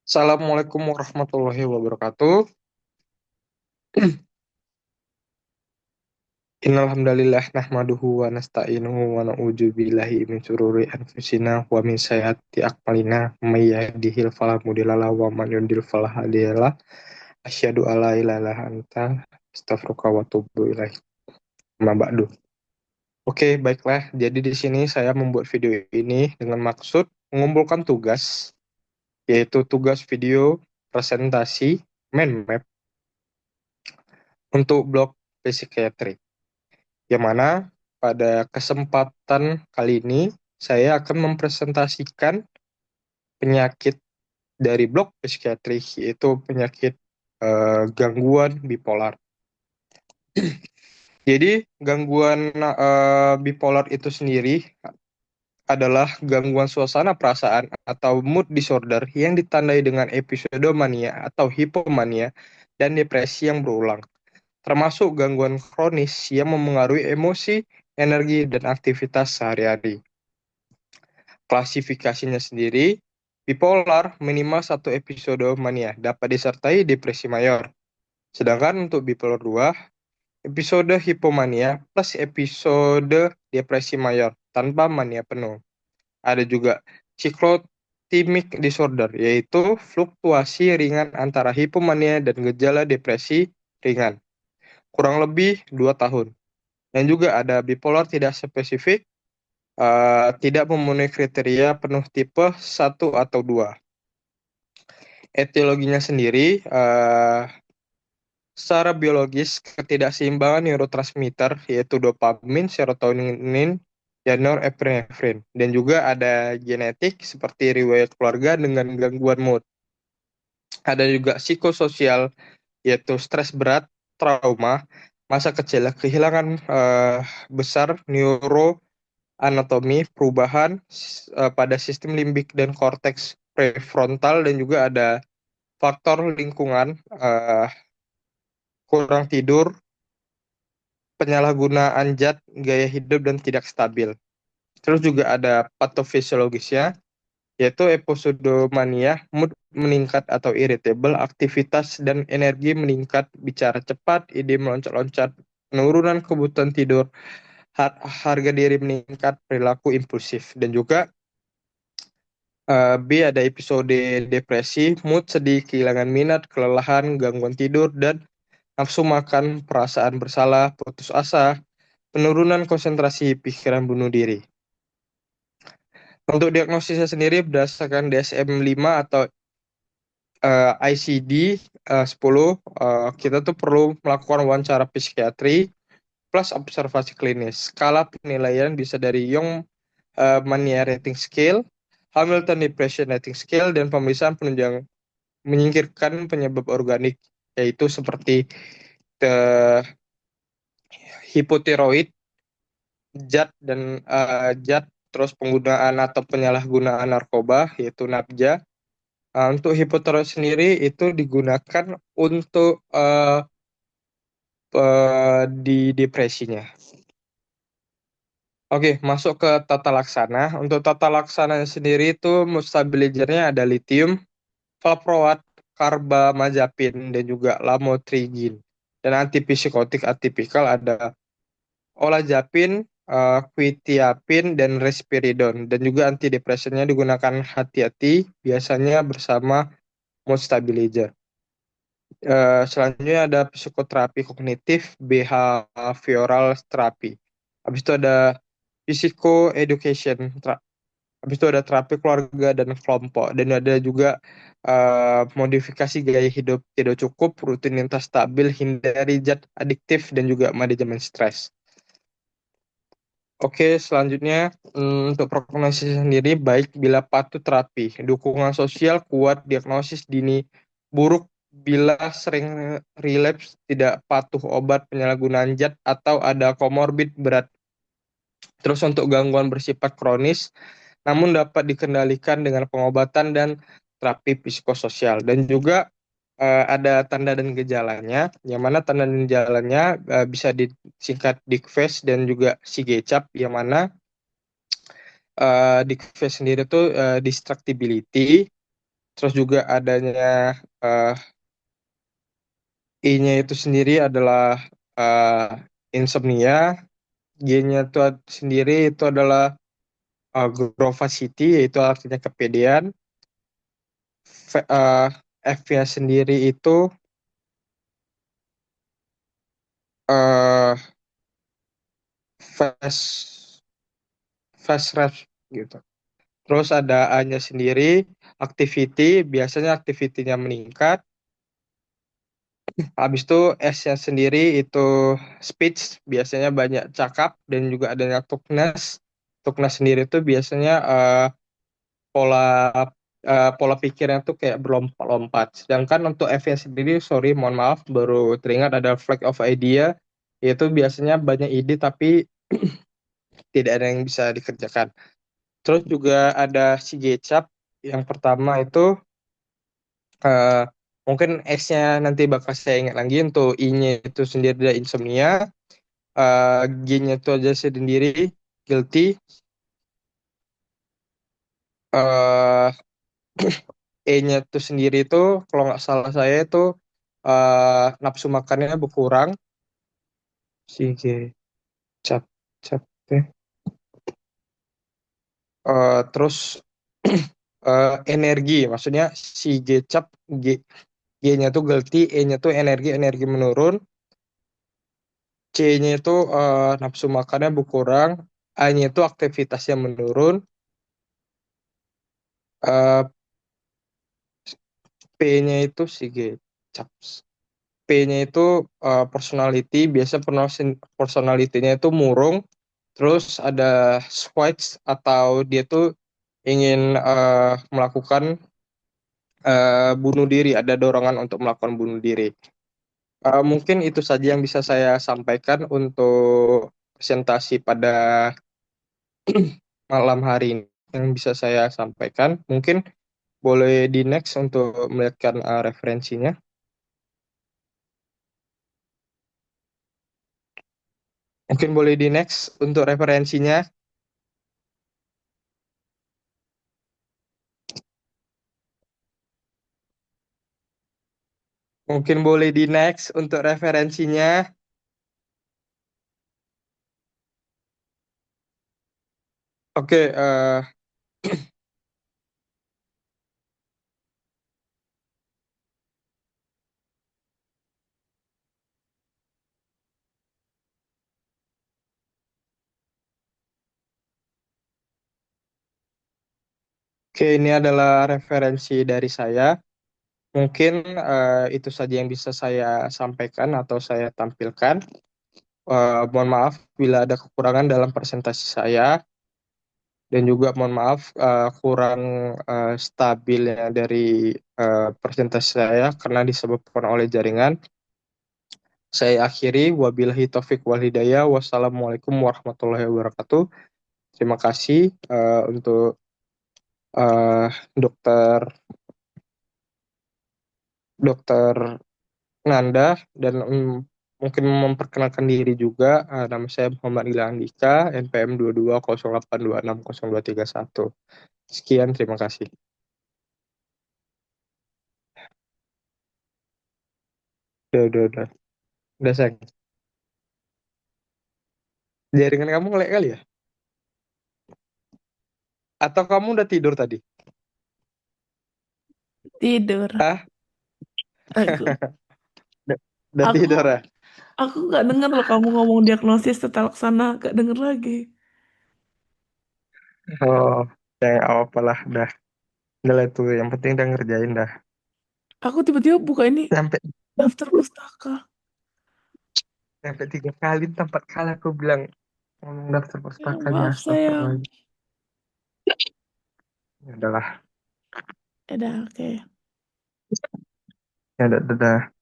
Assalamualaikum warahmatullahi wabarakatuh. Innal hamdalillah nahmaduhu wa nasta'inuhu wa na'udzu billahi min syururi anfusina wa min sayyiati a'malina may yahdihil fala mudhillalah wa man yudhlil fala hadiyalah. Asyhadu alla ilaha illa anta astaghfiruka wa atubu ilaik. Amma ba'du. Oke, baiklah. Jadi di sini saya membuat video ini dengan maksud mengumpulkan tugas, yaitu tugas video presentasi mind map untuk blog psikiatri. Yang mana pada kesempatan kali ini saya akan mempresentasikan penyakit dari blok psikiatri, yaitu penyakit gangguan bipolar. Jadi gangguan bipolar itu sendiri adalah gangguan suasana perasaan atau mood disorder yang ditandai dengan episode mania atau hipomania dan depresi yang berulang, termasuk gangguan kronis yang memengaruhi emosi, energi, dan aktivitas sehari-hari. Klasifikasinya sendiri, bipolar minimal satu episode mania dapat disertai depresi mayor. Sedangkan untuk bipolar 2, episode hipomania plus episode depresi mayor tanpa mania penuh. Ada juga cyclothymic disorder, yaitu fluktuasi ringan antara hipomania dan gejala depresi ringan, kurang lebih 2 tahun. Dan juga ada bipolar tidak spesifik, tidak memenuhi kriteria penuh tipe 1 atau 2. Etiologinya sendiri, secara biologis, ketidakseimbangan neurotransmitter, yaitu dopamin, serotonin, dan norepinefrin. Dan juga ada genetik, seperti riwayat keluarga dengan gangguan mood. Ada juga psikososial, yaitu stres berat, trauma, masa kecil, kehilangan besar neuroanatomi, perubahan pada sistem limbik dan korteks prefrontal, dan juga ada faktor lingkungan, kurang tidur, penyalahgunaan zat, gaya hidup, dan tidak stabil. Terus juga ada patofisiologisnya, yaitu episodemania, mood meningkat atau irritable, aktivitas dan energi meningkat, bicara cepat, ide meloncat-loncat, penurunan kebutuhan tidur, harga diri meningkat, perilaku impulsif. Dan juga B ada episode depresi, mood sedih, kehilangan minat, kelelahan, gangguan tidur, dan nafsu makan, perasaan bersalah, putus asa, penurunan konsentrasi, pikiran bunuh diri. Untuk diagnosisnya sendiri berdasarkan DSM-5 atau ICD 10, kita tuh perlu melakukan wawancara psikiatri plus observasi klinis. Skala penilaian bisa dari Young Mania Rating Scale, Hamilton Depression Rating Scale, dan pemeriksaan penunjang menyingkirkan penyebab organik, yaitu seperti hipotiroid, zat, terus penggunaan atau penyalahgunaan narkoba, yaitu nafza. Untuk hipotiroid sendiri itu digunakan untuk di depresinya. Oke, masuk ke tata laksana. Untuk tata laksana sendiri itu stabilizernya ada lithium, valproat, karbamazepin, dan juga lamotrigine. Dan antipsikotik atipikal ada olazapin, quetiapin, dan risperidon. Dan juga antidepresannya digunakan hati-hati, biasanya bersama mood stabilizer. Selanjutnya ada psikoterapi kognitif, behavioral therapy. Habis itu ada physico education. Habis itu ada terapi keluarga dan kelompok. Dan ada juga modifikasi gaya hidup tidak cukup, rutinitas stabil, hindari zat adiktif, dan juga manajemen stres. Oke, selanjutnya untuk prognosis sendiri baik bila patuh terapi, dukungan sosial kuat, diagnosis dini buruk bila sering relapse, tidak patuh obat, penyalahgunaan zat, atau ada komorbid berat. Terus untuk gangguan bersifat kronis, namun dapat dikendalikan dengan pengobatan dan terapi psikososial. Dan juga ada tanda dan gejalanya, yang mana tanda dan gejalanya bisa disingkat DICFAS dan juga SIGECAP, yang mana DICFAS sendiri itu distractibility, Terus juga adanya eh, I-nya itu sendiri adalah insomnia, G-nya itu sendiri itu adalah grovacity, yaitu artinya kepedean. F-nya sendiri itu eh fast fast rest gitu. Terus ada A-nya sendiri, activity, biasanya aktivitinya meningkat. Habis itu S-nya sendiri itu speech, biasanya banyak cakap dan juga adanya talkness. Talkness sendiri itu biasanya pola pola pikirnya tuh kayak berlompat-lompat. Sedangkan untuk F-nya sendiri, sorry, mohon maaf, baru teringat ada flag of idea, yaitu biasanya banyak ide tapi tidak ada yang bisa dikerjakan. Terus juga ada si Gecap, yang pertama itu eh, mungkin S-nya nanti bakal saya ingat lagi. Untuk I-nya itu sendiri ada insomnia, G-nya itu aja sendiri guilty, eh E-nya itu sendiri itu kalau nggak salah saya itu nafsu makannya berkurang. Si G cap cap teh. Terus energi, maksudnya si G cap G-nya tuh guilty, E-nya tuh energi menurun, C-nya itu nafsu makannya berkurang, A-nya itu aktivitasnya menurun, eh, P-nya itu si G cap. P-nya itu personality, biasa personality-nya itu murung, terus ada switch atau dia tuh ingin melakukan bunuh diri, ada dorongan untuk melakukan bunuh diri. Mungkin itu saja yang bisa saya sampaikan untuk presentasi pada malam hari ini yang bisa saya sampaikan. Mungkin boleh di next untuk melihatkan referensinya. Mungkin boleh di next untuk referensinya. Mungkin boleh di next untuk referensinya. Oke, oke, ini adalah referensi dari saya. Mungkin itu saja yang bisa saya sampaikan atau saya tampilkan. Mohon maaf bila ada kekurangan dalam presentasi saya, dan juga mohon maaf kurang stabilnya dari presentasi saya karena disebabkan oleh jaringan. Saya akhiri, wabillahi taufik wal hidayah. Wassalamualaikum warahmatullahi wabarakatuh. Terima kasih untuk eh, dokter dokter Nanda, dan mungkin memperkenalkan diri juga. Nama saya Muhammad Ilham Andika, NPM 2208260231. Sekian, terima kasih. Udah. Udah, sayang. Jaringan kamu ngelek kali ya? Atau kamu udah tidur tadi? Tidur. Ah, Aku, udah, udah aku, tidur ya? aku nggak dengar loh kamu ngomong diagnosis tata laksana, gak denger lagi. Oh, ya apalah, udah. Udah lah itu, yang penting udah ngerjain dah. Aku tiba-tiba buka ini Sampai daftar pustaka. sampai 3 kali, 4 kali aku bilang ngomong daftar Ya, pustakanya, maaf sayang. astagfirullahaladzim. Ya udahlah, Ya udah, oke. ya udah.